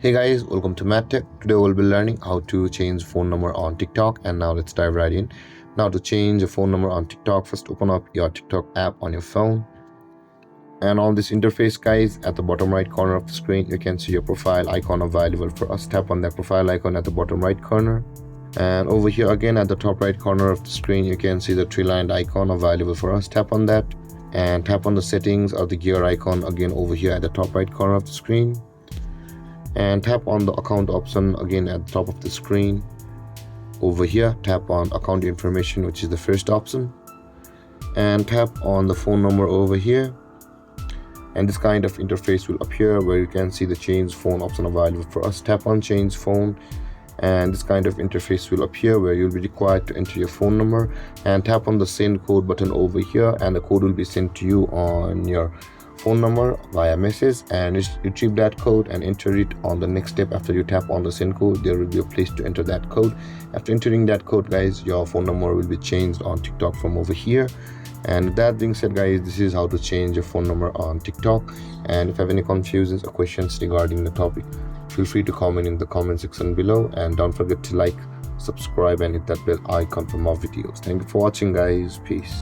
Hey guys, welcome to MadTech. Today we'll be learning how to change phone number on TikTok, and now let's dive right in. Now to change a phone number on TikTok, first open up your TikTok app on your phone. And on this interface, guys, at the bottom right corner of the screen, you can see your profile icon available for us. Tap on that profile icon at the bottom right corner. And over here again at the top right corner of the screen, you can see the three-lined icon available for us. Tap on that and tap on the settings or the gear icon again over here at the top right corner of the screen. And tap on the account option again at the top of the screen. Over here, tap on account information, which is the first option, and tap on the phone number over here. And this kind of interface will appear where you can see the change phone option available for us. Tap on change phone, and this kind of interface will appear where you'll be required to enter your phone number, and tap on the send code button over here, and the code will be sent to you on your phone number via message, and retrieve that code and enter it on the next step. After you tap on the send code, there will be a place to enter that code. After entering that code, guys, your phone number will be changed on TikTok from over here. And with that being said, guys, this is how to change your phone number on TikTok. And if you have any confusions or questions regarding the topic, feel free to comment in the comment section below, and don't forget to like, subscribe, and hit that bell icon for more videos. Thank you for watching, guys. Peace.